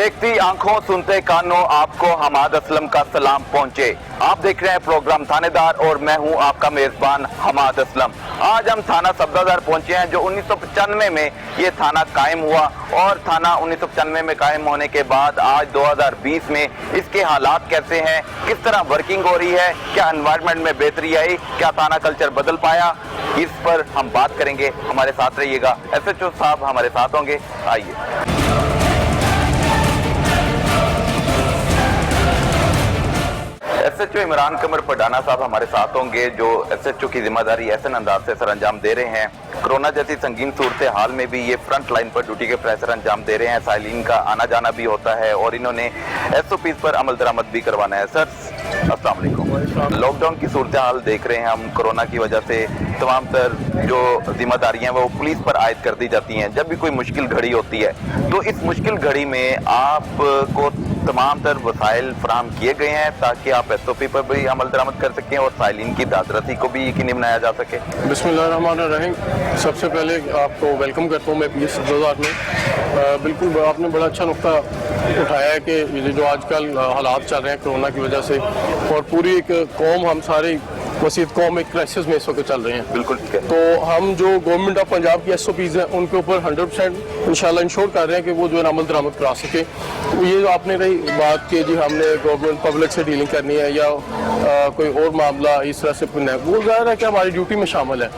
देखती आंखों सुनते कानों आपको हमाद असलम का सलाम पहुंचे। आप देख रहे हैं प्रोग्राम थानेदार और मैं हूं आपका मेजबान हमाद असलम। आज हम थाना सब्जादार पहुंचे हैं जो 1995 में ये थाना कायम हुआ और थाना 1995 में कायम होने के बाद आज 2020 में इसके हालात कैसे हैं, किस तरह वर्किंग हो रही है, क्या एनवायरनमेंट में बेहतरी आई, क्या थाना कल्चर बदल पाया, इस पर हम बात करेंगे। हमारे साथ रहिएगा। SHO साहब हमारे साथ होंगे, आइए। SHO इमरान कमर पडाना साहब हमारे साथ होंगे जो SHO की जिम्मेदारी ऐसे अंदाज से सर अंजाम दे रहे हैं। कोरोना जैसी संगीन सूरत हाल में भी ये फ्रंट लाइन पर ड्यूटी के प्रेशर अंजाम दे रहे हैं। साइलिन का आना जाना भी होता है और इन्होंने SOPs पर अमल दरामद भी करवाना है। सर अस्सलाम वालेकुम। लॉकडाउन की सूरत हाल देख रहे हैं हम, कोरोना की वजह से तमाम तर जो जिम्मेदारियां वो पुलिस पर आयद कर दी जाती हैं। जब भी कोई मुश्किल घड़ी होती है तो इस मुश्किल घड़ी में आपको तमाम तर वसाइल फराम किए गए हैं ताकि आप SOP पर भी अमल दरामद कर सकें और साइलिन की दादरसी को भी यकीनी बनाया जा सके। बिस्मिल्लाहिर्रहमानिर्रहीम। सबसे पहले आपको वेलकम करता हूँ मैं PH सब्जादार में। बिल्कुल आपने बड़ा अच्छा नुक्ता उठाया है कि जो आजकल हालात चल रहे हैं कोरोना की वजह से और पूरी एक कौम, हम सारी वसीयत कौम एक क्राइसिस में इस वक्त चल रहे हैं। बिल्कुल ठीक है। तो हम जो गवर्नमेंट ऑफ पंजाब की SOPs हैं उनके ऊपर 100% इंशाल्लाह इंश्योर कर रहे हैं कि वो जो है अमल दरामद करा सके। ये जो आपने रही बात की जी हमने गवर्नमेंट पब्लिक से डीलिंग करनी है या कोई और मामला इस तरह से पुनः, वो ज़ाहिर है कि हमारी ड्यूटी में शामिल है।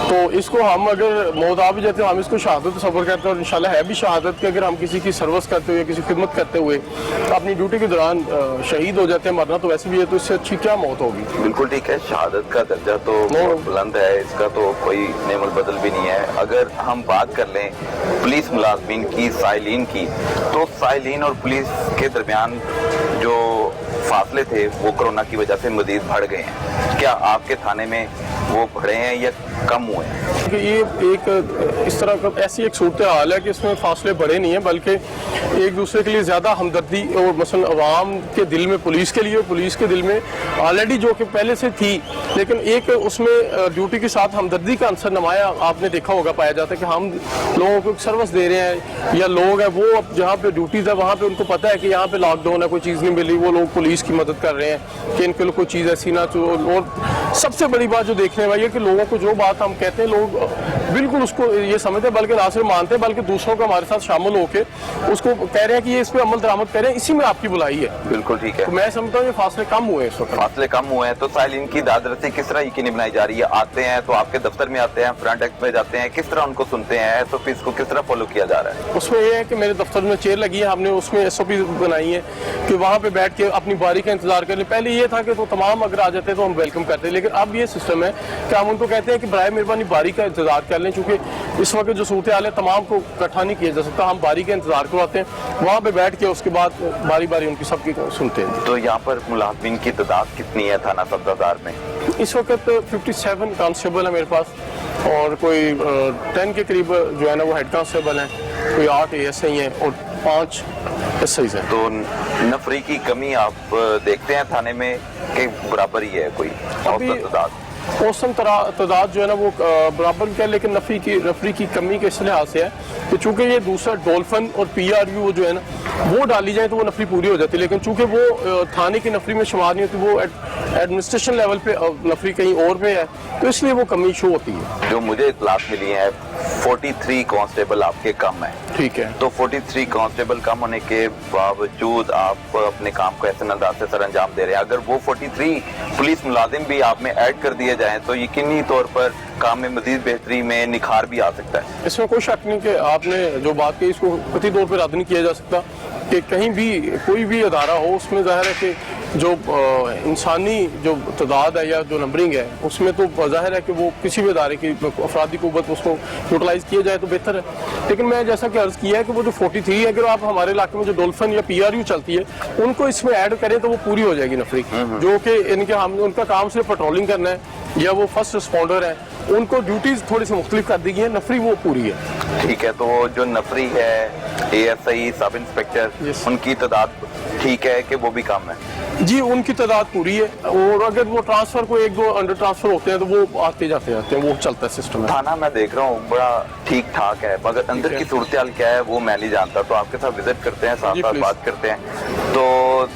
तो इसको हम अगर मौत आ भी जाते हैं हम इसको शहादत सफ़र करते हैं और इंशाल्लाह है भी शहादत कि अगर हम किसी की सर्विस करते हुए किसी खिदमत करते हुए अपनी ड्यूटी के दौरान शहीद हो जाते हैं, मरना तो वैसे भी है, तो इससे अच्छी क्या मौत होगी। बिल्कुल ठीक है। शहादत का दर्जा तो बहुत बुलंद है, इसका तो कोई नेमल बदल भी नहीं है। अगर हम बात कर लें पुलिस मुलाजमीन की, साइलिन की, तो साइलिन और पुलिस के दरमियान जो फासले थे वो कोरोना की वजह से मजीद बढ़ गए हैं। क्या आपके थाने में वो बढ़े हैं या कम हुए हैं? ये एक इस तरह का ऐसी एक सूरत हाल है कि इसमें फासले बढ़े नहीं हैं बल्कि एक दूसरे के लिए ज़्यादा हमदर्दी और मसलन अवाम के दिल में पुलिस के लिए, पुलिस के दिल में ऑलरेडी जो कि पहले से थी, लेकिन एक उसमें ड्यूटी के साथ हमदर्दी का अंसर नुमाया आपने देखा होगा पाया जाता है कि हम लोगों को सर्विस दे रहे हैं या लोग हैं वो अब जहाँ पे ड्यूटीज़ है वहाँ पे उनको पता है कि यहाँ पे लॉकडाउन है, कोई चीज़ नहीं मिली, वो लोग पुलिस की मदद कर रहे हैं कि इनके लिए कोई चीज़ ऐसी ना। और सबसे बड़ी बात जो देखने वाली है कि लोगों को जो बात हम कहते हैं लोग बिल्कुल उसको ये समझते हैं, बल्कि ना सिर्फ मानते हैं बल्कि दूसरों को हमारे साथ शामिल होकर उसको कह रहे हैं कि ये इस पर अमल दरामद करें, इसी में आपकी बुलाई है। बिल्कुल ठीक है। तो मैं समझता हूँ ये फासले कम हुए हैं इस वक्त। फासले कम हुए हैं तो साइलिन की दादरसी किस तरह यकीनी बनाई जा रही है? आते हैं तो आपके दफ्तर में आते हैं, फ्रंट डेस्क में जाते हैं, किस तरह उनको सुनते हैं, SOPs को किस तरह फॉलो किया जा रहा है? उसमें ये है कि मेरे दफ्तर में चेयर लगी है, हमने उसमें SOP बनाई है कि वहाँ पे बैठ के अपनी बारी का इंतजार करें। पहले ये था कि तो तमाम अगर आ जाते तो हम वेलकम करते, लेकिन अब ये सिस्टम है कि हम उनको कहते हैं कि बराए मेहरबानी बारी का इंतजार कर लें, चूँकि इस वक्त जो सूरत हाल है तमाम को इकट्ठा नहीं किया जा सकता, हम बारी का इंतजार करवाते हैं, वहाँ पे बैठ के उसके बाद बारी बारी उनकी सबकी सुनते हैं। तो यहाँ पर मुलाजमीन की तादाद कितनी है थाना सब्जादार में? इस वक्त 57 कांस्टेबल है मेरे पास और कोई 10 के करीब जो है ना वो हेड कांस्टेबल हैं, कोई 8 ASI हैं और 5 SIs हैं। तो नफरी की कमी आप देखते हैं थाने में कि बराबर ही है कोई औसत तादाद? औसतन तादाद जो है ना वो बराबर का है, लेकिन नफरी की कमी के इस लिहाज से है कि चूंकि ये दूसरा डॉल्फिन और PRU जो है ना वो डाली जाए तो वो नफरी पूरी हो जाती है, लेकिन चूंकि वो थाने की नफरी में शुमार नहीं होती, वो एडमिनिस्ट्रेशन लेवल पे नफरी कहीं और पे है, तो इसलिए वो कमी शो होती है। जो मुझे इतलात मिली है 43 कांस्टेबल आपके कम है। ठीक है। तो 43 कांस्टेबल कम होने के बावजूद आप अपने काम को ऐसे अंदाज से सर अंजाम दे रहे हैं। अगर वो 43 पुलिस मुलाजिम भी आप में ऐड कर दिए जाएं तो यकीनी तौर पर काम में मजीद बेहतरी में निखार भी आ सकता है। इसमें कोई शक नहीं कि आपने जो बात की इसको कतई तौर पर रद्द नहीं किया जा सकता कि कहीं भी कोई भी अदारा हो उसमें ज़ाहिर है कि जो इंसानी जो तादाद है या जो नंबरिंग है उसमें तो जाहिर है कि वो किसी भी अदारे की अफरादी क़ुव्वत उसको यूटिलाइज़ किया जाए तो बेहतर है। लेकिन मैं जैसा कि अर्ज़ किया है कि वो जो 43 है, अगर आप हमारे इलाके में जो डॉल्फिन या PRU चलती है उनको इसमें ऐड करें तो वो पूरी हो जाएगी नफरी, जो कि इनके हम उनका काम सिर्फ पेट्रोलिंग करना है या वो फर्स्ट रिस्पॉन्डर है, उनको ड्यूटीज़ थोड़ी सी मुख्तलिफ कर दी गई है, नफरी वो पूरी है। ठीक है। तो जो नफरी है ASI सब इंस्पेक्टर उनकी तादाद ठीक है कि वो भी कम है? जी उनकी तादाद पूरी है, और अगर वो ट्रांसफर को एक दो अंडर ट्रांसफर होते हैं तो वो आते जाते हैं, वो चलता है सिस्टम। थाना मैं देख रहा हूँ बड़ा ठीक ठाक है, मगर अंदर की सूरत हाल क्या है वो मैं नहीं जानता, तो आपके साथ विजिट करते हैं, साथ साथ बात करते हैं। तो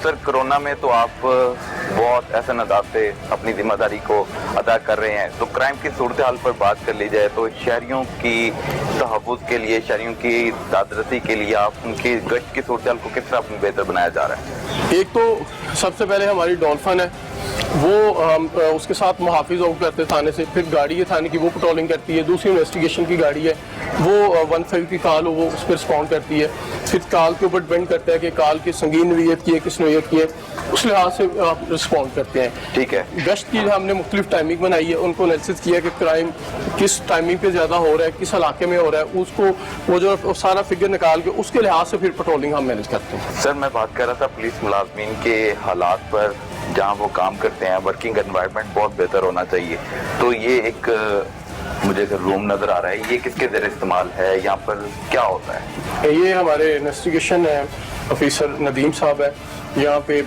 सर कोरोना में तो आप बहुत ऐसे अंदाज से अपनी जिम्मेदारी को अदा कर रहे हैं, तो क्राइम की सूरत हाल पर बात कर ली जाए तो शहरियों की तहफ़्फ़ुज़ के लिए, शहरियों की दादरसी के लिए आप उनकी गश्त की सूरत हाल को किस तरह अपनी बेहतर बनाया जा रहा है? एक तो सबसे पहले हमारी डॉल्फिन है, वो उसके साथ मुहाफिज ऑफ करते हैं थाने से, फिर गाड़ी है थाने की वो पेट्रोलिंग करती है, दूसरी इन्वेस्टिगेशन की गाड़ी है वो 15 की कॉल हो वो उस पर रिस्पॉन्ड करती है, फिर कॉल के ऊपर डिपेंड करता है कि कॉल की संगीन नोयत की है, किस नोयत की है, उस लिहाज से आप रिस्पॉन्ड करते हैं। ठीक है। गश्त की हमने मुख्तलिफ टाइमिंग बनाई है, उनको एनालिसिस किया कि क्राइम किस टाइमिंग पे ज़्यादा हो रहा है, किस इलाके में हो रहा है, उसको वो जो सारा फिगर निकाल के उसके लिहाज से फिर पेट्रोलिंग हम मैनेज करते हैं। सर मैं बात कर रहा था पुलिस मुलाजमीन के हालात पर, जहाँ वो काम करते हैं वर्किंग एनवायरनमेंट बहुत बेहतर होना चाहिए, तो ये एक मुझे रूम नजर आ रहा है, ये किसके ज़रिए इस्तेमाल है, यहाँ पर क्या होता है? ये हमारे इन्वेस्टिगेशन ऑफिसर नदीम साहब है, यहाँ पे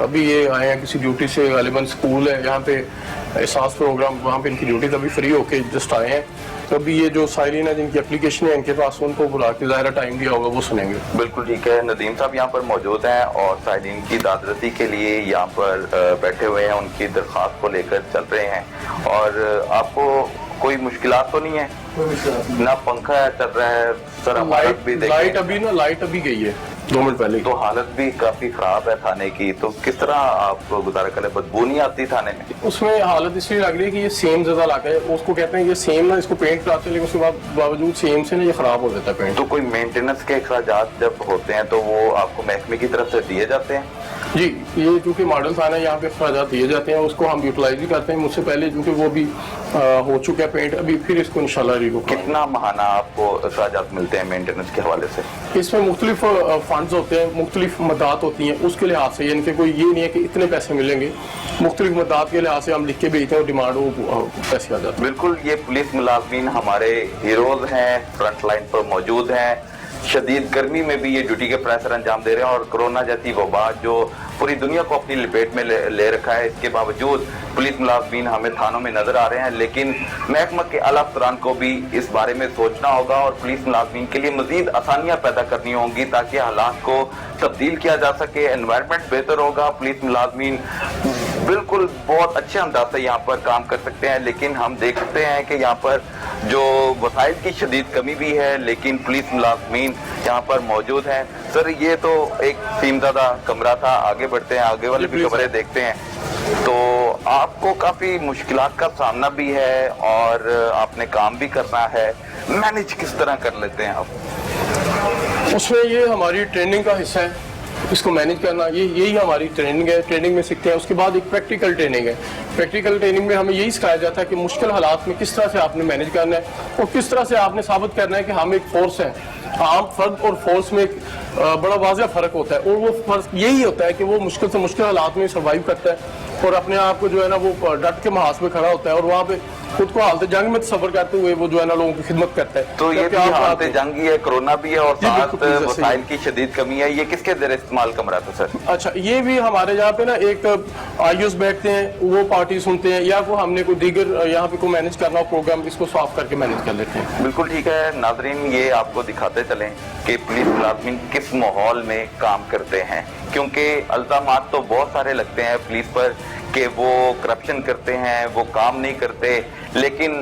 अभी ये आए हैं किसी ड्यूटी से, गालिबन स्कूल है यहाँ पे एहसास प्रोग्राम, वहाँ पे इनकी ड्यूटी तभी फ्री होके जस्ट आए हैं, तो अभी ये जो साइलिन है जिनकी एप्लीकेशन है इनके पास, उनको बुला के ज़ाहिर टाइम दिया होगा वो सुनेंगे। बिल्कुल ठीक है, नदीम साहब यहाँ पर मौजूद हैं और साइलिन की दादरसी के लिए यहाँ पर बैठे हुए हैं, उनकी दरख्वास्त को लेकर चल रहे हैं। और आपको कोई मुश्किलात तो नहीं है? ना पंखा चल रहा है सर, हमारा भी लाइट अभी गई है 2 मिनट पहले, तो हालत भी काफी खराब है थाने की, तो किस तरह आप गुजारा करें? बदबू नहीं आती थाने में? उसमें हालत इसलिए लग रही है कि ये सेम ज़्यादा इलाका है, उसको कहते हैं ये सेम ना, इसको पेंट कराते हैं लेकिन उसके बावजूद सेम से ना ये खराब हो जाता है पेंट। तो कोई मेंटेनेंस के अखराजात जब होते हैं तो वो आपको महकमे की तरफ से दिए जाते हैं? जी, ये चूंकि मॉडल थाना है यहाँ पे अखराजात दिए जाते हैं, उसको हम यूटिलाइज भी करते हैं मुझसे पहले, क्योंकि वो भी हो चुका है पेंट, अभी फिर इसको इंशाल्लाह रिवॉल्व। कितना महाना आपको अखराजात मिलते हैं मेंटेनेंस के हवाले से? इसमें मुख्तलिफ फंड्स होते हैं, मुख्तलिफ मदद होती हैं, उसके लिहाज से यानी कि कोई ये नहीं है कि इतने पैसे मिलेंगे, मुख्तलिफ मदद के लिहाज से हम लिख के भेजते हैं और डिमांड वो पैसे आ जाते हैं। बिल्कुल, ये पुलिस मुलाजमीन हमारे हीरोज हैं, फ्रंट लाइन पर मौजूद हैं, शदीद गर्मी में भी ये ड्यूटी के प्रेशर अंजाम दे रहे हैं, और कोरोना जैसी वबा जो पूरी दुनिया को अपनी लपेट में ले रखा है, इसके बावजूद पुलिस मुलाजमीन हमें थानों में नजर आ रहे हैं। लेकिन महकमा के आला अफसरान को भी इस बारे में सोचना होगा और पुलिस मुलाजमीन के लिए मजीद आसानियां पैदा करनी होंगी ताकि हालात को तब्दील किया जा सके, एनवायरनमेंट बेहतर होगा। पुलिस मुलाजमीन बिल्कुल बहुत अच्छे अंदाज से यहाँ पर काम कर सकते हैं, लेकिन हम देखते हैं कि यहाँ पर जो वसाइल की शदीद कमी भी है, लेकिन पुलिस मुलाजमीन यहाँ पर मौजूद हैं। सर ये तो एक सीमज़दा कमरा था, आगे बढ़ते हैं, आगे वाले भी कमरे देखते हैं। तो आपको काफी मुश्किलात का सामना भी है और आपने काम भी करना है, मैनेज किस तरह कर लेते हैं आप? उसमें ये हमारी ट्रेनिंग का हिस्सा है, इसको मैनेज करना, यही हमारी ट्रेनिंग है। ट्रेनिंग में सीखते हैं, उसके बाद एक प्रैक्टिकल ट्रेनिंग है। प्रैक्टिकल ट्रेनिंग में हमें यही सिखाया जाता है कि मुश्किल हालात में किस तरह से आपने मैनेज करना है और किस तरह से आपने साबित करना है कि हम एक फोर्स हैं। आम फर्द और फोर्स में एक बड़ा वाज़िह फ़र्क होता है, और वो फर्क यही होता है कि वो मुश्किल से मुश्किल हालात में सर्वाइव करता है और अपने आप को जो है ना वो डट के महाज में खड़ा होता है और वहाँ पे खुद को हालत जंग में सफर करते हुए वो जो है ना लोगों की खिदमत करता है। तो ये भी हालत जंग ही है, कोरोना भी है और साथ वसाइल की शदीद कमी है, ये किसके ज़रिए इस्तेमाल कमरा था सर? अच्छा, ये भी हमारे यहाँ पे ना एक आयुष बैठते हैं, वो पार्टी सुनते हैं, या वो हमने कोई दीगर यहाँ पे कोई मैनेज करना हो प्रोग्राम, इसको सॉल्व करके मैनेज कर लेते हैं। बिल्कुल ठीक है नाजरीन, ये आपको दिखाते चलें कि पुलिस मुलाजमीन किस माहौल में काम करते हैं, क्योंकि इल्जामात तो बहुत सारे लगते हैं पुलिस पर कि वो करप्शन करते हैं, वो काम नहीं करते, लेकिन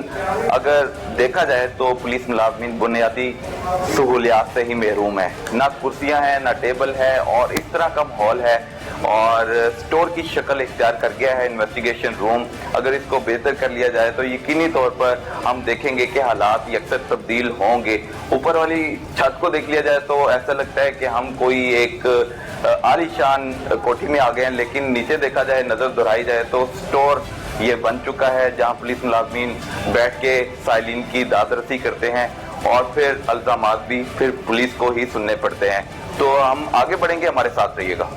अगर देखा जाए तो पुलिस मुलाजमीन बुनियादी सहूलियात से ही महरूम है। ना कुर्सियां हैं, ना टेबल है, और इस तरह का माहौल है और स्टोर की शक्ल इख्तियार कर गया है इन्वेस्टिगेशन रूम। अगर इसको बेहतर कर लिया जाए तो यकीनी तौर पर हम देखेंगे कि हालात यकसर तब्दील होंगे। ऊपर वाली छत को देख लिया जाए तो ऐसा लगता है कि हम कोई एक आलीशान कोठी में आ गए हैं, लेकिन नीचे देखा जाए, नजर दोहराई जाए तो स्टोर ये बन चुका है जहां पुलिस मुलाजमीन बैठ के साइलिन की दादरसी करते हैं और फिर इल्जामात भी फिर पुलिस को ही सुनने पड़ते हैं। तो हम आगे बढ़ेंगे, हमारे साथ रहिएगा।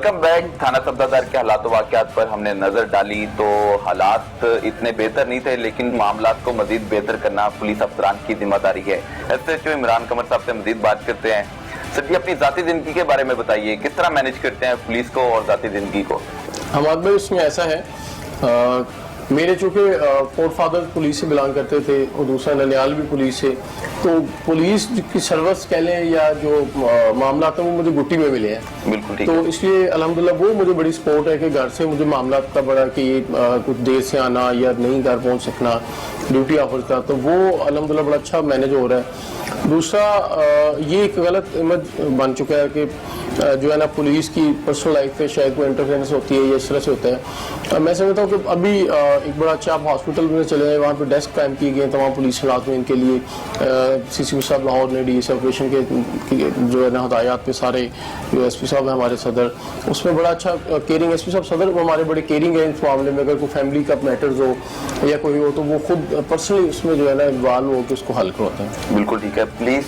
Welcome back. थाना सब्दादार के हालात वाकयात पर हमने नजर डाली तो हालात इतने बेहतर नहीं थे, लेकिन मामलात को मजीद बेहतर करना पुलिस अफसरान की जिम्मेदारी है। SHO इमरान कमर साहब से मजीद बात करते हैं। सर जी, अपनी जाती जिंदगी के बारे में बताइए, किस तरह मैनेज करते हैं पुलिस को और जाती जिंदगी को? हमारे भाई उसमें ऐसा है, मेरे चूँकि फोर्ट फादर पुलिस से बिलोंग करते थे और दूसरा ननियाल भी पुलिस से, तो पुलिस की सर्विस कह लें या जो मामला था वो मुझे गुट्टी में मिले हैं। बिल्कुल ठीक तो है। इसलिए अल्हम्दुलिल्लाह वो मुझे बड़ी सपोर्ट है कि घर से मुझे मामला का बड़ा कि कुछ देर से आना या नहीं घर पहुंच सकना, ड्यूटी ऑफर का, तो वो अल्हम्दुलिल्लाह बड़ा अच्छा मैनेज हो रहा है। दूसरा ये एक गलत इमेज बन चुका है कि जो है ना पुलिस की पर्सनल लाइफ में शायद कोई इंटरफेरेंस होती है या इस तरह से होता है। मैं समझता हूँ कि अभी एक बड़ा अच्छा आप हॉस्पिटल में चले जाए, वहाँ पे डेस्क कायम किए गए तमाम पुलिस मुलाजमीन के लिए। CCP साहब लाहौर ने DSA ऑपरेशन के जो है ना हदायत पे सारे जो SP साहब है हमारे सदर, उसमें बड़ा अच्छा केयरिंग SP साहब सदर वो हमारे बड़े केयरिंग है इस मामले में। अगर कोई फैमिली का मैटर्स हो या कोई हो तो वो खुद पर्सनली उसमें जो है ना इन्वॉल्व होकर उसको हल करवाते हैं। बिल्कुल ठीक है। पुलिस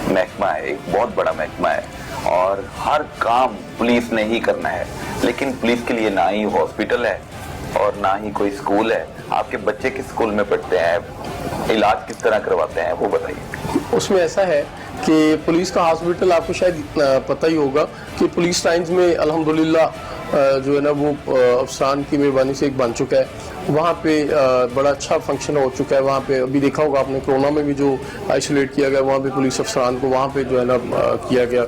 महकमा है, एक बहुत बड़ा महकमा है और हर काम पुलिस ने ही करना है, लेकिन पुलिस के लिए ना ही हॉस्पिटल है और ना ही कोई स्कूल है। आपके बच्चे किस स्कूल में पढ़ते हैं, इलाज किस तरह करवाते हैं, वो बताइए। उसमें ऐसा है कि पुलिस का हॉस्पिटल आपको शायद पता ही होगा कि पुलिस लाइंस में अल्हम्दुलिल्लाह जो है ना वो अफसरान की मेहरबानी से एक बन चुका है। वहाँ पे बड़ा अच्छा फंक्शन हो चुका है। वहाँ पे अभी देखा होगा आपने कोरोना में भी जो आइसोलेट किया गया, वहाँ पे पुलिस अफसरान को वहाँ पे जो है ना किया गया।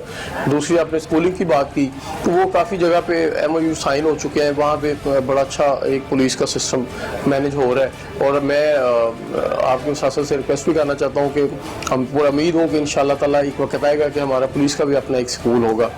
दूसरी आपने स्कूलिंग की बात की तो वो काफ़ी जगह पे MOU साइन हो चुके हैं, वहाँ पे बड़ा अच्छा एक पुलिस का सिस्टम मैनेज हो रहा है। और मैं आपके शासन से रिक्वेस्ट भी करना चाहता हूँ कि हम पूरा उम्मीद हो कि इंशाअल्लाह ताला एक वक्त आएगा कि हमारा पुलिस का भी अपना एक स्कूल होगा।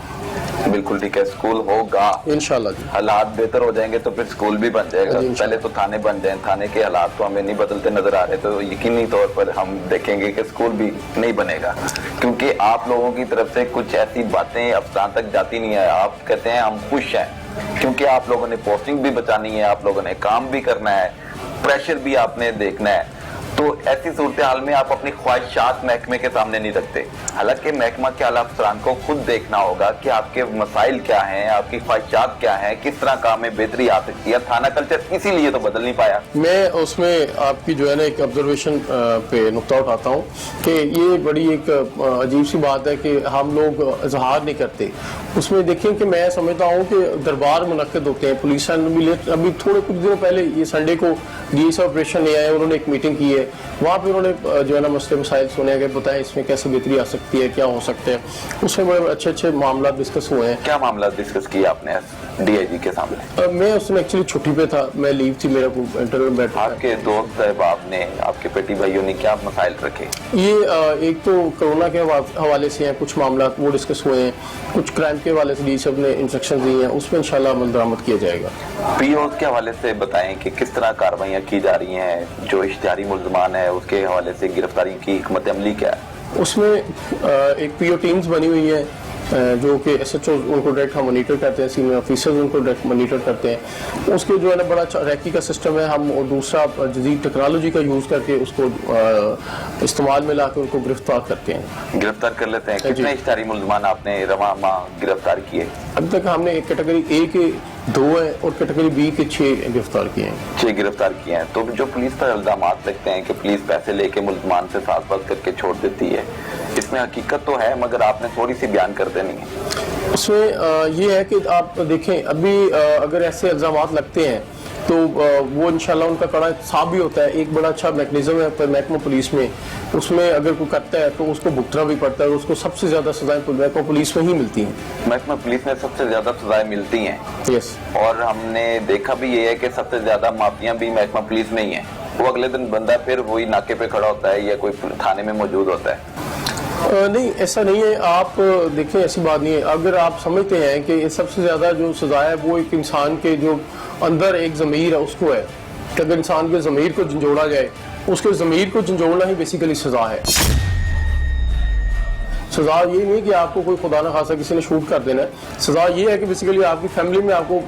बिल्कुल ठीक है, स्कूल होगा इंशाअल्लाह जी। हालात बेहतर हो जाएंगे तो फिर स्कूल भी बन जाएगा। पहले तो थाने बन जाए, थाने के हालात तो हमें नहीं बदलते नजर आ रहे, तो यकीनी तौर पर हम देखेंगे कि स्कूल भी नहीं बनेगा, क्योंकि आप लोगों की तरफ से कुछ ऐसी बातें अफसान तक जाती नहीं है। आप कहते हैं हम खुश हैं क्योंकि आप लोगों ने पोस्टिंग भी बचानी है, आप लोगों ने काम भी करना है, प्रेशर भी आपने देखना है। तो ऐसी सूरत हाल में आप अपनी ख्वाहिशात महकमे के सामने नहीं रखते। हालांकि महकमा के आला अफसरान को खुद देखना होगा कि आपके मसाइल क्या हैं, आपकी ख्वाहिशात क्या हैं, किस तरह काम में बेहतरी आ सकती है। थाना कल्चर इसीलिए तो बदल नहीं पाया। मैं उसमें आपकी जो है ना एक ऑब्जर्वेशन पे नुक्ता उठाता हूँ कि ये बड़ी एक अजीब सी बात है कि हम लोग इजहार नहीं करते। उसमें देखें कि मैं समझता हूँ कि दरबार मुनक्किद होते हैं पुलिस। अभी थोड़े कुछ दिनों पहले ये संडे को DSA ऑपरेशन ले आए, उन्होंने एक मीटिंग की है, वहाँ पे उन्होंने जो है ना मसले मसाइल सुने गए, बताएं इसमें कैसे बेहतरी आ सकती है, क्या हो सकते हैं। उसमें बड़े अच्छे अच्छे मामला डिस्कस हुए हैं। क्या मामला डिस्कस किया आपने DIG के सामने? मैं उसमें एक्चुअली छुट्टी पे था, मैं लीव थी, मेरा इंटरव्यू बैठा। आपके दोस्त साहब ने, आपके बेटी भाइयों ने क्या मसाइल रखे? ये एक तो कोरोना के हवाले से हैं कुछ मामला, वो डिस्कस हुए हैं। कुछ क्राइम के हवाले से DSA ने इंस्ट्रक्शन दी हैं, उसमें इंशाल्लाह अमल दरामद किया जाएगा। POs के हवाले से बताएं कि किस तरह कार्रवाइयाँ की जा रही हैं, जो इश्तिहारी मुल्ज़मान है उसके हवाले से गिरफ्तारी की हिकमत अमली क्या है? उसमें एक PO टीम्स बनी हुई है जो कि SHO उनको डायरेक्ट हम मॉनिटर करते हैं, सीनियर ऑफिसर्स उनको डायरेक्ट मॉनिटर करते हैं। उसके जो है ना बड़ा अच्छा रैकी का सिस्टम है। हम और दूसरा जदीद टेक्नोलॉजी का यूज़ करके उसको इस्तेमाल में लाकर उनको गिरफ्तार करते हैं, गिरफ्तार कर लेते हैं। कितने इश्तिहारी मुल्ज़मान आपने रवा माह गिरफ्तार किए? अभी तक हमने एक कैटेगरी A के 2 है और कैटेगरी B के 6 गिरफ्तार किए हैं। 6 गिरफ्तार किए हैं। तो जो पुलिस पर इल्जाम लगते हैं कि पुलिस पैसे लेके मुल्ज़मान से साथ करके छोड़ देती है, इसमें हकीकत तो है मगर आपने थोड़ी सी बयान कर देनी है। उसमें ये है कि आप देखें अभी अगर ऐसे इल्जामात लगते हैं तो वो इंशाल्लाह उनका कड़ा साफ भी होता है। एक बड़ा अच्छा मैकेनिज्म है महकमा पुलिस में, उसमें अगर कोई करता है तो उसको भुगतना भी पड़ता है। उसको सबसे ज्यादा सजाएं महकमा पुलिस में ही मिलती हैं। महकमा पुलिस में सबसे ज्यादा सजाएं मिलती हैं। यस। और हमने देखा भी ये है कि सबसे ज्यादा माफिया भी महकमा पुलिस में ही है। वो अगले दिन बंदा फिर वही नाके पे खड़ा होता है या कोई थाने में मौजूद होता है। नहीं, ऐसा नहीं है। आप देखें, ऐसी बात नहीं है। अगर आप समझते हैं कि सबसे ज्यादा जो सजा है वो एक इंसान के जो अंदर एक ज़मीर है उसको है, कि अगर इंसान के ज़मीर को झंझोड़ा जाए, उसके ज़मीर को झंझोड़ना ही बेसिकली सजा है। सजा ये नहीं कि आपको कोई खुदा न खासा किसी ने शूट कर देना है, सजा ये है कि बेसिकली आपकी फैमिली में आपको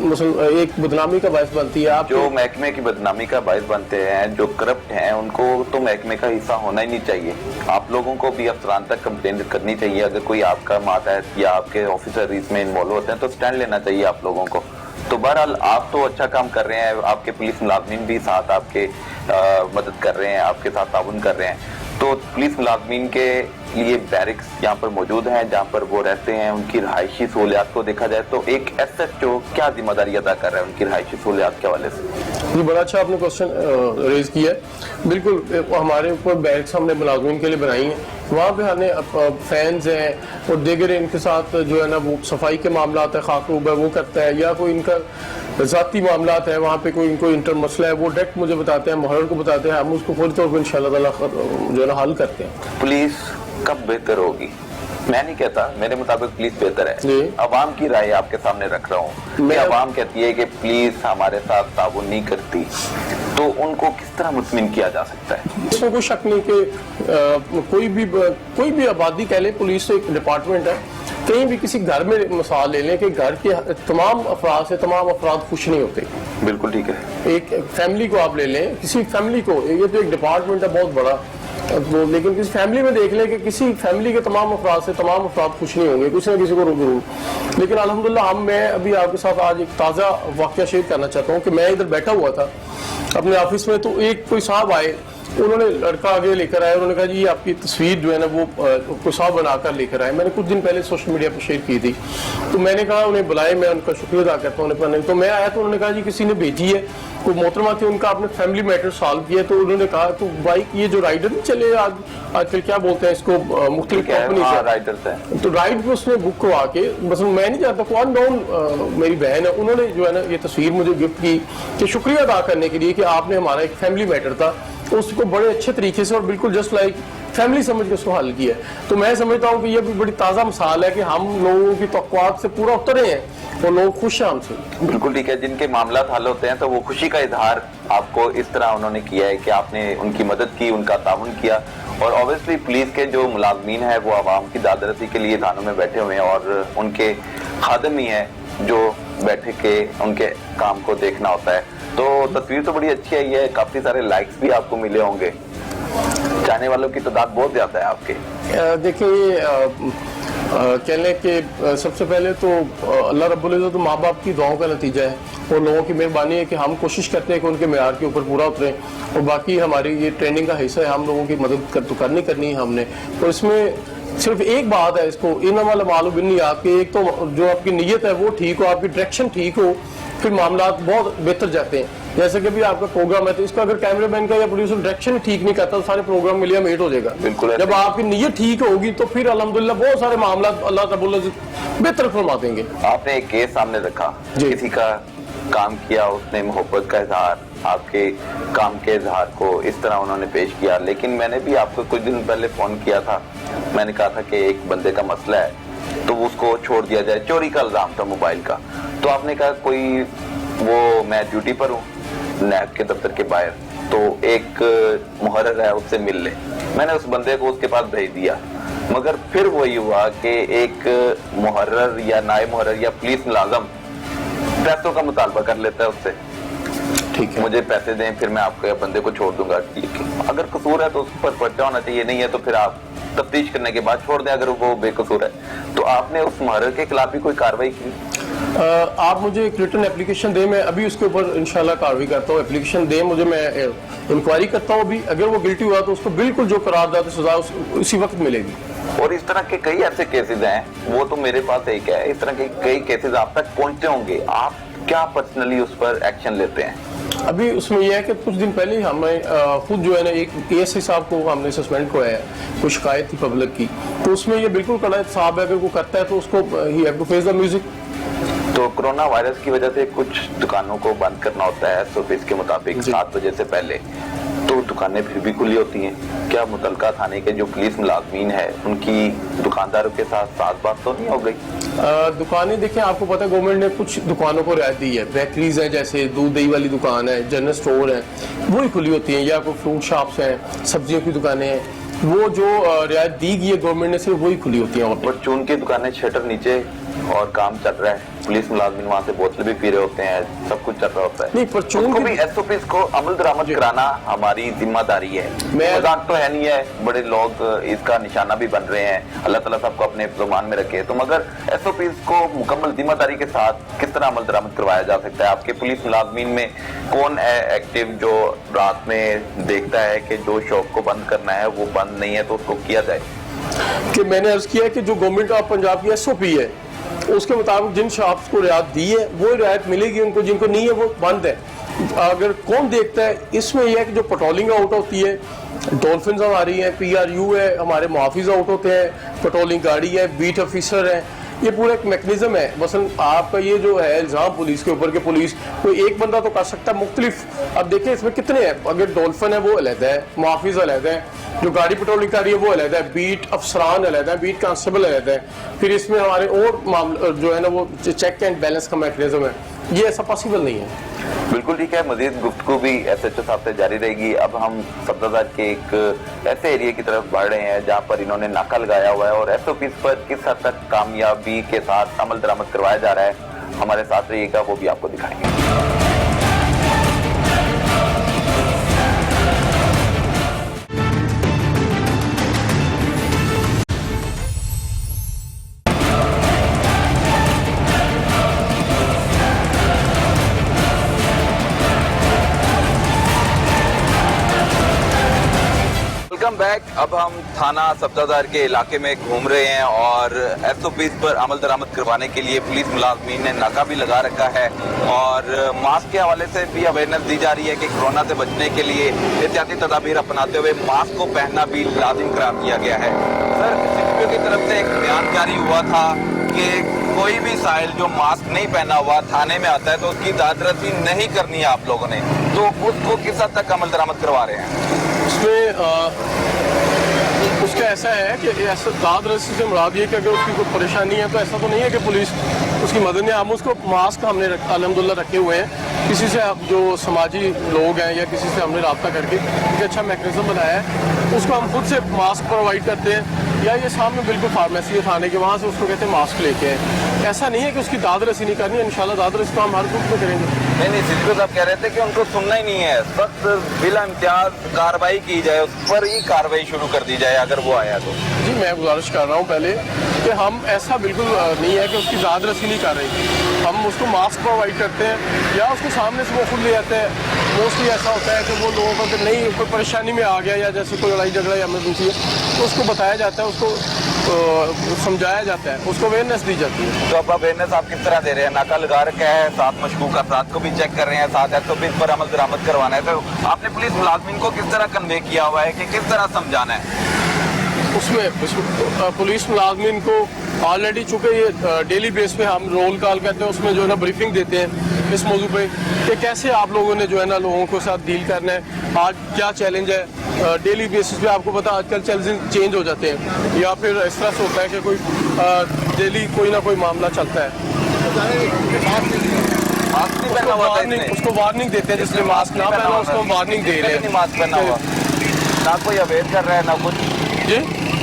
मसलन एक बदनामी का बायस बनती है। आप जो महकमे की बदनामी का बायस बनते हैं, जो करप्ट हैं, उनको तो महकमे का हिस्सा होना ही नहीं चाहिए। आप लोगों को भी अफसरान तक कंप्लेन करनी चाहिए। अगर कोई आपका मातहत या आपके ऑफिसर इसमें इन्वॉल्व होते हैं तो स्टैंड लेना चाहिए आप लोगों को। तो बहरहाल आप तो अच्छा काम कर रहे हैं, आपके पुलिस मुलाजमीन भी साथ आपके मदद कर रहे हैं, आपके साथ ताउन कर रहे हैं। तो पुलिस मुलाजमीन के लिए बैरिक्स यहाँ पर मौजूद हैं जहाँ पर वो रहते हैं। उनकी रहायशी सहूलियात को देखा जाए तो एक SHO क्या जिम्मेदारी अदा कर रहा है उनकी रहायशी सहूलियात के हवाले से? ये बड़ा अच्छा आपने क्वेश्चन रेज किया है। बिल्कुल हमारे ऊपर बैरिक्स हमने मुलाजमीन के लिए बनाई है, वहाँ पे हमने फैंस हैं और दीगर इनके साथ जो है ना वो सफाई के मामला है, खाकरूब है वो करता है, या कोई इनका ज़ाती मामला है वहाँ पे कोई इनको इंटर मसला है वो डायरेक्ट मुझे बताते हैं, मुहर्रर को बताते हैं, हम उसको फौरी तौर पर इंशाल्लाह ताला जो है ना हल करते हैं। पुलिस कब बेहतर होगी? मैं नहीं कहता, मेरे मुताबिक पुलिस बेहतर है। अवाम की राय आपके सामने रख रहा हूँ। अवाम कहती है कि पुलिस हमारे साथ ताउन नहीं करती, तो उनको किस तरह मुतमिन किया जा सकता है? इसमें कोई शक नहीं कि कोई भी आबादी कह ले, पुलिस तो एक डिपार्टमेंट है। कहीं भी किसी घर में मिसाल ले लें कि घर के तमाम अफराद से तमाम अफराद खुश नहीं होते। बिल्कुल ठीक है। एक फैमिली को आप ले लें, किसी फैमिली को, ये तो एक डिपार्टमेंट है बहुत बड़ा, तो लेकिन किसी फैमिली में देख लें कि किसी फैमिली के तमाम अफराद से तमाम अफराद खुश नहीं होंगे, किसी न किसी को जरूर। लेकिन अल्हम्दुलिल्लाह मैं अभी आपके साथ आज एक ताज़ा वाक़या शेयर करना चाहता हूँ कि मैं इधर बैठा हुआ था अपने ऑफिस में, तो एक कोई साहब आए, उन्होंने लड़का आगे लेकर आया, उन्होंने कहा जी ये आपकी तस्वीर जो है ना वो कोई साहब बनाकर लेकर आए। मैंने कुछ दिन पहले सोशल मीडिया पर शेयर की थी, तो मैंने कहा उन्हें बुलाए, मैं उनका शुक्रिया अदा करता हूँ। तो मैं आया तो उन्होंने कहा जी किसी ने भेजी है, कोई मोहतरमा थी, उनका आपने फैमिली मैटर सॉल्व किया। तो उन्होंने कहा तो बाइक ये जो राइडर नहीं चले आजकल क्या बोलते हैं इसको, मुख्तलिफ कंपनी से, तो राइड पे उसने बुक करवा के, बस मैं नहीं जानता कौन नॉन मेरी बहन है, उन्होंने जो है ना ये तस्वीर मुझे गिफ्ट की कि शुक्रिया अदा करने के लिए कि आपने हमारा एक फैमिली मैटर था उसको बड़े अच्छे तरीके से और बिल्कुल जस्ट लाइक फैमिली समझ के उसको हल किया। तो मैं समझता हूँ कि ये भी बड़ी ताज़ा मिसाल है कि हम लोगों की तवक्कुआत से पूरा उतरे हैं और लोग खुश हैं हमसे। बिल्कुल ठीक है। जिनके मामला हल होते हैं तो वो खुशी का इजहार आपको इस तरह उन्होंने किया है कि आपने उनकी मदद की, उनका ताउन किया। और ऑब्वियसली पुलिस के जो मुलाजमीन है वो आवाम की दादरसी के लिए थानों में बैठे हुए हैं और उनके खादम ही है जो बैठे के उनके काम को देखना होता है। तो तस्वीर तो बड़ी अच्छी आई है, काफी सारे लाइक्स भी आपको मिले होंगे, चाहने वालों की तादाद बहुत ज्यादा है आपके। देखिए कहने के सबसे पहले तो अल्लाह रब्बुल इज़्ज़त तो माँ बाप की दुआओं का नतीजा है और लोगों की मेहरबानी है कि हम कोशिश करते हैं कि उनके मेयार के ऊपर पूरा उतरें, और बाकी हमारी ये ट्रेनिंग का हिस्सा है, हम लोगों की मदद तो करनी है हमने। तो इसमें सिर्फ एक बात है, इसको इन्नमल अमालु बिन्नियात के, एक तो जो आपकी नीयत है वो ठीक हो, आपकी डायरेक्शन ठीक हो, फिर मामला बहुत बेहतर जाते हैं। जैसे कि भी आपका प्रोग्राम है तो इसका अगर कैमरामैन का या प्रोड्यूसर डायरेक्शन ठीक नहीं करता तो सारे प्रोग्राम मिलिया मेट हो जाएगा। बिल्कुल। जब आपकी नीयत ठीक होगी तो फिर अल्हम्दुलिल्लाह बहुत सारे मामला अल्लाह रब्बुल इज़्ज़त बेहतर फरमा देंगे। आपने एक केस सामने रखा, किसी का काम किया, उसने मोहब्बत का इजहार, आपके काम के इजहार को इस तरह उन्होंने पेश किया। लेकिन मैंने भी आपको कुछ दिन पहले फोन किया था, मैंने कहा था कि एक बंदे का मसला है तो उसको छोड़ दिया जाए, चोरी का इल्जाम था मोबाइल का। तो आपने कहा कोई वो मैं ड्यूटी पर हूँ नैब के दफ्तर के बाहर, तो एक मुहर्रर है उससे मिल ले। मैंने उस बंदे को उसके पास भेज दिया, मगर फिर वही हुआ कि एक मुहर्रर या नायब मुहर्रर या पुलिस मुलाजम पैसों का मुतालबा कर लेता है उससे, ठीक है मुझे पैसे दें फिर मैं आपके बंदे को छोड़ दूंगा। अगर कसूर है तो उस पर पर्चा होना चाहिए, नहीं है तो फिर आप तफ्तीश करने के बाद छोड़ दें अगर वो बेकसूर है। तो आपने उस मुहर्रर के खिलाफ भी कोई कार्रवाई की? आप मुझे एक रिटर्न एप्लीकेशन दें, मैं अभी उसके ऊपर इंशाल्लाह कार्रवाई करता हूँ। एप्लीकेशन दें मुझे, मैं इंक्वायरी करता हूँ अभी। अगर वो गिल्टी हुआ तो उसको बिल्कुल जो करारदाद सजा उसी वक्त मिलेगी। और इस तरह के कई ऐसे केसेस हैं, वो तो मेरे पास एक है, इस तरह के कई केसेस आप तक पहुंचते होंगे, आप क्या पर्सनली उस पर एक्शन लेते हैं? अभी उसमें यह है कि कुछ दिन पहले हमें खुद जो है ना एक ASI साहब को हमने सस्पेंड कराया है, कोई शिकायत थी पब्लिक की, तो उसमें ये बिल्कुल कड़ा साहब है, अगर वो करता है तो उसको he have to face the music. तो कोरोना वायरस की वजह से कुछ दुकानों को बंद करना होता है SOPs के मुताबिक 7 बजे से पहले, तो दुकानें फिर भी खुली होती हैं। क्या मुतलका थाने के जो पुलिस मुलाजमीन है उनकी दुकानदारों के साथ साथ बात तो नहीं हो गई? दुकानें देखें, आपको पता है गवर्नमेंट ने कुछ दुकानों को रियायत दी है। बेकरीज हैं, जैसे दूध दही वाली दुकान है, जनरल स्टोर है, वही खुली होती हैं, या कोई फ्रूट शॉप्स हैं, सब्जियों की दुकानें हैं, वो जो रियायत दी गई है गवर्नमेंट ने सिर्फ वही खुली होती है वहाँ पे। परचून की दुकानें शटर नीचे और काम चल रहा है, पुलिस मुलाजिम वहाँ से बोतल भी पी रहे होते हैं, सब कुछ चल रहा होता है। नहीं, परचून उसको की- भी एसओपी को अमल दरामद कराना हमारी जिम्मेदारी है। मजाक तो है नहीं है, बड़े लोग इसका निशाना भी बन रहे हैं, अल्लाह ताला सबको अपने ज़ुबान में रखे। तो मगर एसओपी को मुकम्मल जिम्मेदारी के साथ किस तरह अमल दरामद करवाया जा सकता है? आपके पुलिस मुलाजमीन में कौन है एक्टिव जो रात में देखता है कि जो शॉप को बंद करना है वो बंद नहीं है तो उसको किया जाए? कि मैंने अर्ज किया कि जो गवर्नमेंट ऑफ पंजाब की एसओपी है उसके मुताबिक जिन शॉप्स को रियायत दी है वो रियायत मिलेगी उनको, जिनको नहीं है वो बंद है। अगर कौन देखता है इसमें यह है कि जो पेट्रोलिंग आउट होती है, डॉल्फिन हमारी है, PRU है, हमारे मुहाफिज आउट होते हैं, पेट्रोलिंग गाड़ी है, बीट ऑफिसर है, ये पूरा एक मैकेनिज्म है। मसलन आपका ये जो है इल्ज़ाम पुलिस के ऊपर कि पुलिस कोई एक बंदा तो कर सकता है, मुख्तलिफ। अब देखिए इसमें कितने हैं, अगर डॉल्फिन है वो अलग है, मुहाफिज अलग है, जो गाड़ी पेट्रोलिंग कर रही है वो अलग है, बीट अफसरान अलग है, बीट कांस्टेबल अलग है, फिर इसमें हमारे और मामले जो है ना वो चेक एंड बैलेंस का मैकेनिज्म है। ये ऐसा पॉसिबल नहीं है। बिल्कुल ठीक है, मजीद गुफ्तगू भी SHO साहब से जारी रहेगी। अब हम सब्जादार के एक ऐसे एरिया की तरफ बढ़ रहे हैं जहां पर इन्होंने नाका लगाया हुआ है और SOP पर किस हद तक कामयाबी के साथ अमल दरामद करवाया जा रहा है। हमारे साथ रहिएगा, वो भी आपको दिखाएंगे। Welcome back. अब हम थाना सब्जादार के इलाके में घूम रहे हैं और SOPs पर अमल दरामद करवाने के लिए पुलिस मुलाजमीन ने नाका भी लगा रखा है और मास्क के हवाले से भी अवेयरनेस दी जा रही है कि कोरोना से बचने के लिए एहतियाती तदाबीर अपनाते हुए मास्क को पहनना भी लाजिम करार दिया गया है। सर, CCTV की तरफ से एक बयान जारी हुआ था कि कोई भी साहिल जो मास्क नहीं पहना हुआ थाने में आता है तो उसकी दादरसी नहीं करनी है आप लोगों ने, तो उसको किस हद तक अमल दरामद करवा रहे हैं? उसमें उसका ऐसा है कि ऐसा दाद रस्सी से मुराद ये कि अगर उसकी कोई परेशानी है तो ऐसा तो नहीं है कि पुलिस उसकी मदद में, हम उसको मास्क हमने अल्हम्दुलिल्लाह रखे हुए हैं। किसी से जो समाजी लोग हैं या किसी से हमने रब्ता करके एक अच्छा मैकेनिज्म बनाया है, उसको हम खुद से मास्क प्रोवाइड करते हैं या ये सामने बिल्कुल फार्मेसी है थाने के, वहाँ से उसको कहते हैं मास्क लेके आए। ऐसा नहीं है कि उसकी दाद रस्सी नहीं करनी है, इंशाल्लाह दाद रस्सी तो हम हर ग्रुप में करेंगे। नहीं, CCTV साहब कह रहे थे कि उनको सुनना ही नहीं है, सख्त बिला इम्तियाज कार्रवाई की जाए, उस पर ही कार्रवाई शुरू कर दी जाए अगर वो आया तो। जी, मैं गुजारिश कर रहा हूँ पहले कि हम ऐसा बिल्कुल नहीं है कि उसकी दाद रस्सी नहीं कर रही, हम उसको मास्क प्रोवाइड करते हैं या उसको सामने से वो खुद ले जाते हैं। मोस्टली ऐसा होता है कि वो लोगों को अगर नहीं कोई परेशानी में आ गया या जैसे कोई लड़ाई झगड़ा या इमरजेंसी है तो उसको बताया जाता है, उसको समझाया जाता है, उसको अवेयरनेस दी जाती है। तो अब अवेयरनेस आप किस तरह दे रहे हैं? नाका लगा रखा है, साथ मशकूक अफराद को भी चेक कर रहे हैं, साथ SOPs पर अमल दरामद करवाना है, तो आपने पुलिस मुलाजमीन को किस तरह कन्वे किया हुआ है कि किस तरह समझाना है? उसमें पुलिस मुलाजमीन को ऑलरेडी चूँकि ये डेली बेस पे हम रोल कॉल करते हैं, उसमें जो है ना ब्रीफिंग देते हैं इस मौजू पे कि कैसे आप लोगों ने जो है ना लोगों के साथ डील करना है, आज क्या चैलेंज है। डेली बेसिस पे आपको पता आजकल चैलेंज चेंज हो जाते हैं या फिर इस तरह से होता है कि कोई डेली कोई ना कोई मामला चलता है। उसको वार्निंग देते हैं, जिसने मास्क ना पहना उसको वार्निंग दे रहे हैं। मास्क पहना हुआ ना कोई अवेयर कर रहा है ना कुछ जी,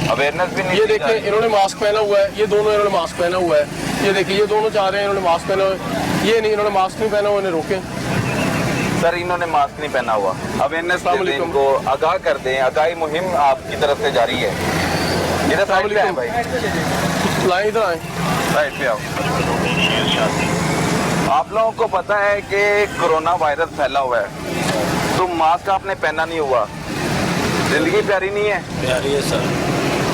अवेयरनेस भी नहीं। ये देखिए इन्होंने मास्क पहना हुआ है, ये दोनों इन्होंने मास्क पहना हुआ है, ये देखिए ये दोनों जा रहे हैं, इन्होंने मास्क पहना हुआ है, ये नहीं इन्होंने मास्क नहीं पहना हुआ, इन्हें रोके। सर, इन्होंने मास्क नहीं पहना हुआ, अवेयरनेस इनको आगाह कर दें, आगाही मुहिम आपकी तरफ से जारी है। इधर साइड पे आए भाई, लाइन इधर आए, साइड पे आओ। आप लोगों को पता है कि कोरोना वायरस फैला हुआ है, तो मास्क आपने पहना नहीं हुआ, जिंदगी प्यारी नहीं है? प्यारी है सर।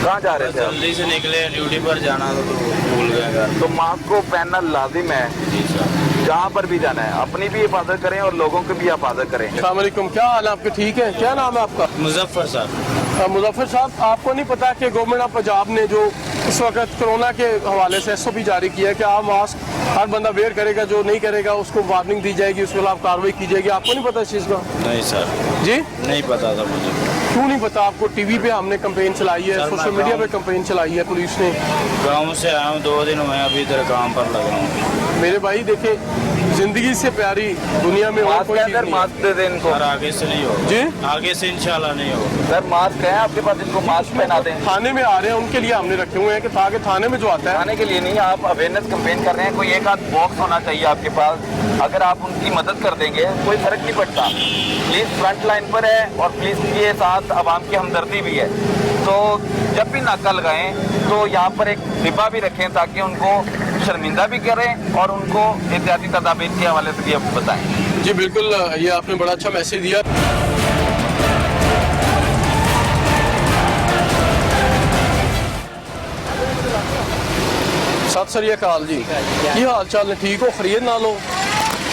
कहाँ जा रहे थे आप? जल्दी से निकले, ड्यूटी पर जाना तो भूल गए घर। तो मास्क को पहनना लाजिम है, जी सर। जहाँ पर भी जाना है अपनी भी हिफाजत करें और लोगों की भी हिफाजत करें। अस्सलाम वालेकुम, क्या हाल है आपके? ठीक है, क्या नाम है आपका? मुजफ्फर साहब। मुजफ्फर साहब, आपको नहीं पता कि गवर्नमेंट ऑफ पंजाब ने जो इस वक्त कोरोना के हवाले से SOP जारी किया है कि आप मास्क हर बंदा वेयर करेगा, जो नहीं करेगा उसको वार्निंग दी जाएगी, उसके खिलाफ कार्रवाई की जाएगी। आपको नहीं पता इस चीज़ का? नहीं सर, जी नहीं पता था मुझे। क्यों नहीं पता आपको? TV पे हमने कंपेन चलाई है, सर, सोशल मैं मीडिया गाँव- पे कंपेन चलाई है पुलिस ने। गाँव से आया हूँ, 2 दिन हुए, अभी इधर काम पर लगा हूँ। मेरे भाई देखे, जिंदगी से प्यारी दुनिया में और मास्क कोई है चीज सर, नहीं है। मास्क दे दें इनको। सर आगे से नहीं होगा। जी आगे से इंशाल्लाह नहीं होगा। सर मास्क है आपके पास, इनको मास्क पहना दें। थाने में आ रहे हैं, उनके लिए हमने रखे हुए हैं कि ताकि थाने में जो आता है। आने के लिए नहीं, आप अवेयरनेस कैंपेन कर रहे हैं, कोई एक आध बॉक्स होना चाहिए आपके पास। अगर आप उनकी मदद कर देंगे कोई फर्क नहीं पड़ता। पुलिस फ्रंट लाइन पर है और पुलिस के साथ आवाम की हमदर्दी भी है। तो जब भी नाका लगाएं तो यहाँ पर एक डिब्बा भी रखें ताकि उनको शर्मिंदा भी करें और उनको एहतियाती तदाबीर के हवाले से भी आप बताएं। जी बिल्कुल, ये आपने बड़ा अच्छा मैसेज दिया। सत श्री अकाल जी, की हाल चाल है? ठीक हो? खरीद ना लो।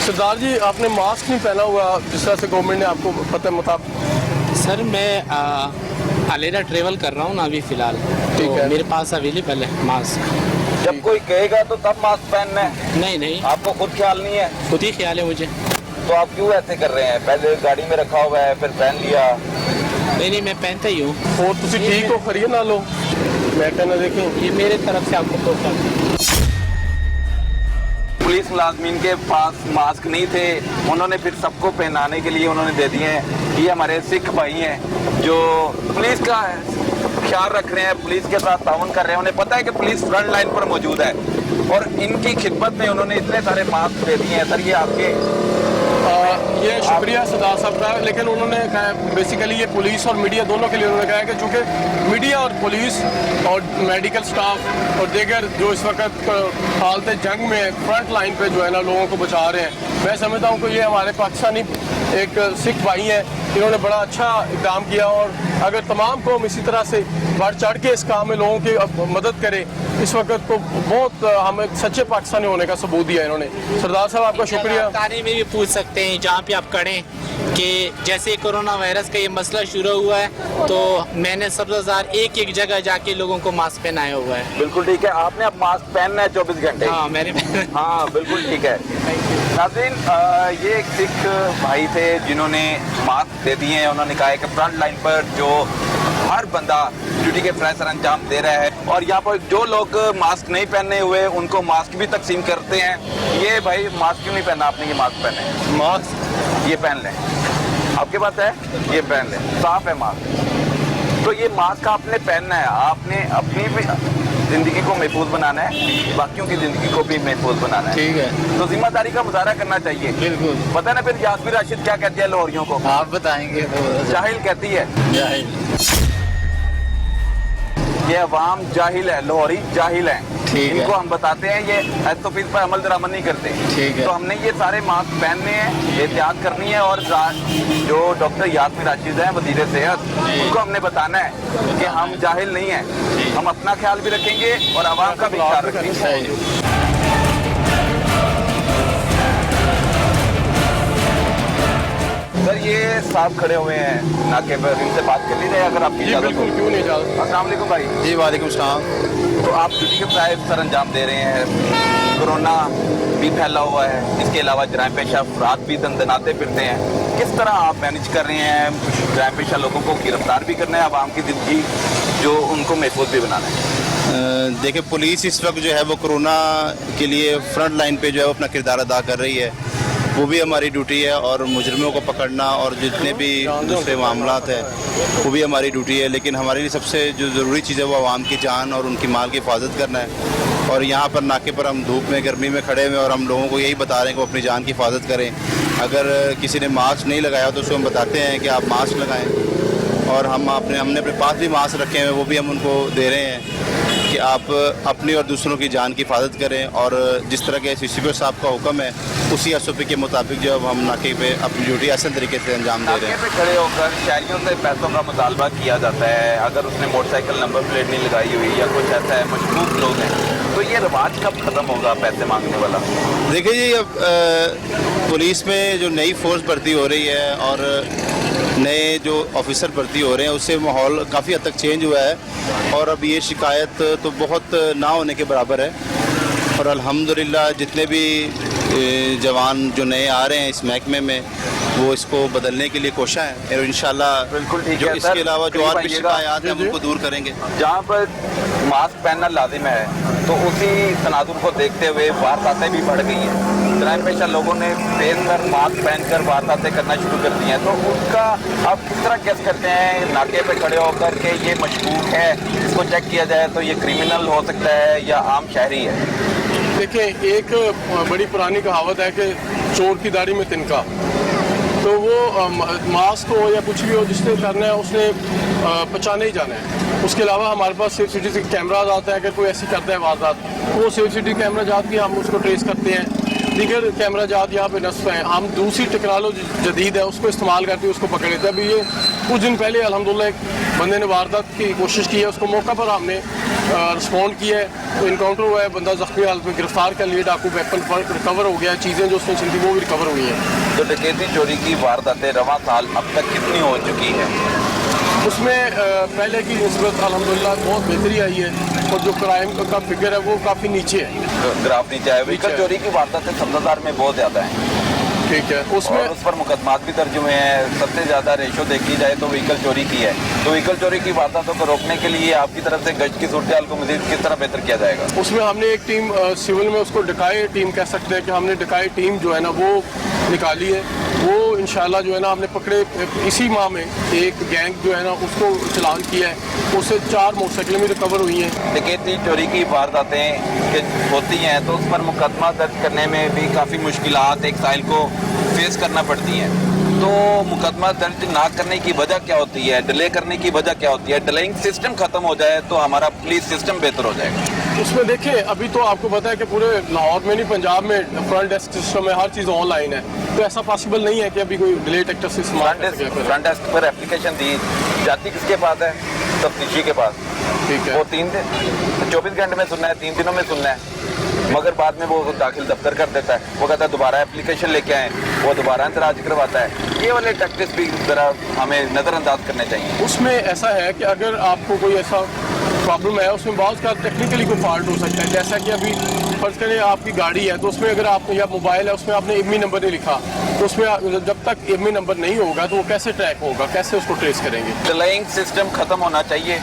सरदार जी, आपने मास्क नहीं पहना हुआ जिस तरह से गवर्नमेंट ने आपको पता मुताबिक। सर मैं अलेरा ट्रेवल कर रहा हूँ ना अभी फ़िलहाल, ठीक तो है। मेरे पास अवेलेबल है मास्क। जब कोई कहेगा तो तब मास्क पहनना है, नहीं नहीं, आपको खुद ख्याल नहीं है खुद ही ख्याल है मुझे। तो आप क्यों ऐसे कर रहे हैं? पहले गाड़ी में रखा हुआ है फिर पहन लिया। नहीं नहीं, मैं पहनता ही हूँ। और तुसी ठीक हो? खरीद ना लो। मैं कहना देखें, ये मेरे तरफ से आपको तोहफा। पुलिस मुलाजमीन के पास मास्क नहीं थे, उन्होंने फिर सबको पहनाने के लिए उन्होंने दे दिए हैं। ये हमारे सिख भाई हैं जो पुलिस का ख्याल रख रहे हैं, पुलिस के साथ ताउन कर रहे हैं। उन्हें पता है कि पुलिस फ्रंट लाइन पर मौजूद है और इनकी खिदमत में उन्होंने इतने सारे मास्क दे दिए हैं। सर ये आपके ये शुक्रिया सरदार साहब का, लेकिन उन्होंने कहा बेसिकली ये पुलिस और मीडिया दोनों के लिए उन्होंने कहा है कि चूँकि मीडिया और पुलिस और मेडिकल स्टाफ और दीगर जो इस वक्त हालत जंग में फ्रंट लाइन पे जो है ना लोगों को बचा रहे हैं, मैं समझता हूँ कि ये हमारे पाकिस्तानी एक सिख भाई हैं, इन्होंने बड़ा अच्छा इक़दाम किया। और अगर तमाम कौम इसी तरह से बढ़ चढ़ के इस काम में लोगों की मदद करे, इस वक्त तो बहुत हमें सच्चे पाकिस्तानी होने का सबूत दिया इन्होंने। सरदार साहब आपका शुक्रिया। थाने में भी पूछ सकते हैं जहाँ पे आप खड़े कि जैसे कोरोना वायरस का ये मसला शुरू हुआ है तो मैंने सबसे एक जगह जाके लोगों को मास्क पहनाया हुआ है। बिल्कुल ठीक है, आपने अब मास्क पहनना है 24 घंटे। हाँ मैंने हाँ बिल्कुल ठीक है। नाज़रीन, ये एक सिख भाई थे जिन्होंने मास्क दे दिए हैं। उन्होंने कहा है कि फ्रंट लाइन पर जो हर बंदा ड्यूटी के फ़र्ज़ अंजाम दे रहा है और यहाँ पर जो लोग मास्क नहीं पहने हुए उनको मास्क भी तकसीम करते हैं। ये भाई मास्क क्यों नहीं पहना आपने? ये मास्क पहने, मास्क ये पहन लें, आपके पास है ये पहन लें, साफ है मास्क। तो ये मास्क आपने पहनना है, आपने अपनी भी जिंदगी को महफूज बनाना है, बाकियों की जिंदगी को भी महफूज बनाना है। ठीक है, तो जिम्मेदारी का मुजाहरा करना चाहिए। बिल्कुल। पता है ना फिर यासमीन राशिद क्या कहती है लाहौरियों को? आप बताएंगे तो जाहिल कहती है। जाहिल। ये अवाम जाहिल है, लाहौरी जाहिल है। ठीक है। इनको हम बताते हैं, ये एसओपीज पर अमल दरामद नहीं करते। ठीक है। तो हमने ये सारे मास्क पहनने हैं, एहतियात करनी है और जो डॉक्टर यासमीन राशिद हैं वज़ीर सेहत, उनको हमने बताना है कि हम जाहिल नहीं हैं, हम अपना ख्याल भी रखेंगे और आवाम का भी ख्याल रखेंगे। सर ये साहब खड़े हुए हैं नाके पर, इनसे बात कर ली जाए अगर आपकी जी इजाज़त बिल्कुल, हो। क्यों नहीं इजाज़त। अस्सलाम वालेकुम भाई। जी वालेकुम सलाम। तो आप ड्यूटी के प्राइव सर अंजाम दे रहे हैं, कोरोना भी फैला हुआ है, इसके अलावा जराइम पेशा अफराद भी दंदनाते फिरते हैं, किस तरह आप मैनेज कर रहे हैं? जराइम पेशा लोगों को गिरफ्तार भी करना है, आवाम की जिंदगी जो उनको महफूज भी बनाना है। देखिए, पुलिस इस वक्त जो है वो कोरोना के लिए फ्रंट लाइन पे जो है वो अपना किरदार अदा कर रही है, वो भी हमारी ड्यूटी है। और मुजरिमों को पकड़ना और जितने भी दूसरे मामलात हैं वो भी हमारी ड्यूटी है। लेकिन हमारे लिए सबसे जो ज़रूरी चीज़ है वो आवाम की जान और उनकी माल की हिफाजत करना है। और यहाँ पर नाके पर हम धूप में गर्मी में खड़े हुए और हम लोगों को यही बता रहे हैं कि वो अपनी जान की हिफाजत करें। अगर किसी ने मास्क नहीं लगाया तो उसको हम बताते हैं कि आप मास्क लगाएँ। और हमने अपने पास भी मास्क रखे हैं, वो भी हम उनको दे रहे हैं कि आप अपनी और दूसरों की जान की हिफाजत करें। और जिस तरह के सीसीपी साहब का हुक्म है उसी एसओपी के मुताबिक जो अब हम नाके पे अपनी ड्यूटी आसान तरीके से अंजाम दे रहे हैं। नाके पे खड़े होकर शहरियों से पैसों का मुतालबा किया जाता है, अगर उसने मोटरसाइकिल नंबर प्लेट नहीं लगाई हुई या कुछ ऐसा है, मशकूक लोग हैं, तो ये रिवाज कब खत्म होगा पैसे मांगने वाला? देखिए जी, अब पुलिस में जो नई फोर्स भर्ती हो रही है और नए जो ऑफिसर भर्ती हो रहे हैं उससे माहौल काफ़ी हद तक चेंज हुआ है। और अब ये शिकायत तो बहुत ना होने के बराबर है। और अल्हम्दुलिल्लाह जितने भी जवान जो नए आ रहे हैं इस महकमे में वो इसको बदलने के लिए कोशिश है और इंशाल्लाह बिल्कुल ठीक जो है। इसके अलावा जो और भी आइएगा। शिकायत हैं हम उनको दूर करेंगे। जहाँ पर मास्क पहनना लाजिम है, तो उसी तनाजुर को देखते हुए वारदातें भी बढ़ गई हैं। जराइम पेशा लोगों ने फेस पर मास्क पहनकर वारदातें करना शुरू कर दी हैं, तो उसका आप किस तरह गेस करते हैं नाके पे खड़े होकर के ये मशकूक है, इसको चेक किया जाए तो ये क्रिमिनल हो सकता है या आम शहरी है? देखिए, एक बड़ी पुरानी कहावत है कि चोर की दाढ़ी में तिनका। तो वो मास्क हो या कुछ भी हो जिसने करना है उसने पहचाने ही जाना है। उसके अलावा हमारे पास सेफ सिटी कैमराज आता है, अगर कोई ऐसी करता है वारदात वो सेफ सिटी कैमरा जात की हम उसको ट्रेस करते हैं। दीगर कैमरा जात यहाँ पे नस्ब है, हम दूसरी टेक्नोलॉजी जदीद है उसको इस्तेमाल करके उसको पकड़ लेते हैं। अभी ये कुछ दिन पहले अल्हम्दुलिल्लाह एक बंदे ने वारदात की कोशिश की है, उसको मौका पर हमने रिस्पॉन्ड किया है, तो इनकाउंटर हुआ है, बंदा जख्मी हालत में गिरफ्तार कर लिए, डाकू वेपन रिकवर हो गया, चीज़ें जो उसने छिन थी वो भी रिकवर हुई हैं। तो डकैती चोरी की वारदातें रवां साल अब तक कितनी हो चुकी है? उसमें पहले की निस्बत अल्हम्दुलिल्लाह बहुत बेहतरी आई है और जो क्राइम का फिगर है वो काफ़ी नीचे है। ग्राफ नीचे है। व्हीकल चोरी की वारदातें सब्ज़ादार में बहुत ज़्यादा हैं, ठीक है, उसमें और उस पर मुकदमात भी दर्ज हुए हैं। सबसे ज़्यादा रेशो देखी जाए तो व्हीकल चोरी की है। तो व्हीकल चोरी की वारदातों को रोकने के लिए आपकी तरफ से गश्त की सूरत को मज़ीद किस तरह बेहतर किया जाएगा? उसमें हमने एक टीम सिविल में उसको डकाई टीम कह सकते हैं कि हमने डकाई टीम जो है ना वो निकाली है। वो इंशाल्लाह जो है ना हमने पकड़े इसी माह में एक गैंग जो है ना उसको चलान किया है, उससे 4 मोटरसाइकिलें भी रिकवर हुई हैं। डकैती चोरी की वारदातें होती हैं तो उस पर मुकदमा दर्ज करने में भी काफ़ी मुश्किलात एक साइल को फेस करना पड़ती हैं। तो मुकदमा दर्ज ना करने की वजह क्या होती है, डिले करने की वजह क्या होती है? डिलेइंग सिस्टम खत्म हो जाए तो हमारा पुलिस सिस्टम बेहतर हो जाएगा। उसमें देखें, अभी तो आपको पता है कि पूरे लाहौर में नहीं पंजाब में फ्रंट डेस्क सिस्टम है, हर चीज़ ऑनलाइन है, तो ऐसा पॉसिबल नहीं है कि अभी कोई डिले टेक्टर से फ्रंट डेस्क पर एप्लीकेशन दी जाती किसके पास है? तफ्तीशी के पास। ठीक है, वो 24 घंटे में सुनना है, 3 दिनों में सुनना है, मगर बाद में वो दाखिल दफ्तर कर देता है। वो कहता है दोबारा एप्लीकेशन लेके आए, वो दोबारा इंतराज करवाता है। ये वाले टैक्टिस भी जरा हमें नज़रअंदाज करने चाहिए। उसमें ऐसा है कि अगर आपको कोई ऐसा प्रॉब्लम है उसमें बहुत का टेक्निकली कोई फॉल्ट हो सकता है। जैसा कि अभी फर्ज करें आपकी गाड़ी है तो उसमें अगर आप या मोबाइल है उसमें आपने इमी नंबर नहीं लिखा, तो उसमें जब तक इमी नंबर नहीं होगा तो वो कैसे ट्रैक होगा, कैसे उसको ट्रेस करेंगे? डिलेइंग सिस्टम खत्म होना चाहिए।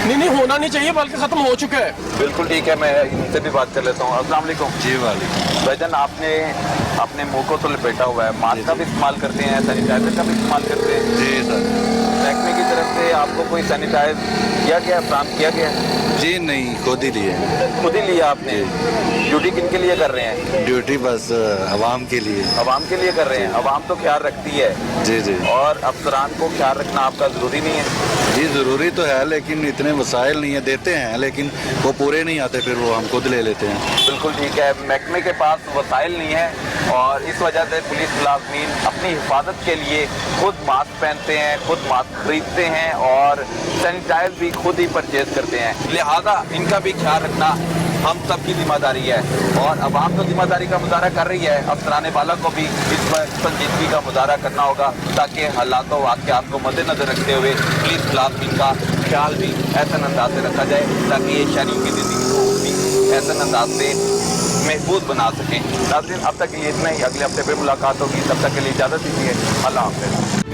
नहीं होना नहीं चाहिए, बल्कि ख़त्म हो चुका है। बिल्कुल ठीक है, मैं इनसे भी बात कर लेता हूँ। अस्सलाम वालेकुम। जी वालेकुम। भाईजान, आपने अपने मुंह को तो लपेटा हुआ है, मास्क का भी इस्तेमाल करते हैं, सैनिटाइजर का भी इस्तेमाल करते हैं? जी सर। महकमे की तरफ से आपको कोई सैनिटाइज किया गया, प्राप्त किया गया? जी नहीं, खुद ही लिए। खुद ही लिया आपने? ड्यूटी किन के लिए कर रहे हैं? ड्यूटी बस आवाम के लिए। आवाम के लिए कर रहे हैं। आवाम तो ख्याल रखती है, जी जी। और अफसरान को ख्याल रखना आपका ज़रूरी नहीं है? जी ज़रूरी तो है, लेकिन इतने वसाइल नहीं है, देते हैं लेकिन वो पूरे नहीं आते, फिर वो हम खुद ले लेते हैं। बिल्कुल ठीक है, महकमे के पास वसाइल नहीं है और इस वजह से पुलिस मुलाजमीन अपनी हिफाजत के लिए खुद मास्क पहनते हैं, खुद मास्क खरीदते हैं और सैनिटाइज भी खुद ही परचेज करते हैं। लिहाजा इनका भी ख्याल रखना हम सब की जिम्मेदारी है और अवाम तो जिम्मेदारी का मुजाहरा कर रही है, अफसरान बाला को भी इस पर संजीदगी का मुजाहरा करना होगा ताकि हालातों वाक़यात को मद्देनजर रखते हुए पुलिस मुलाजमीन का ख्याल भी ऐसा अंदाज से रखा जाए ताकि ये शहरियों की ज़िंदगी को भी ऐसा अंदाज से महफूज बना सकें। नाज़रीन, अब तक के लिए इतना ही, अगले हफ्ते फिर मुलाकात होगी, तब तक के लिए इजाज़त दीजिए। अल्लाह हाफ़िज़।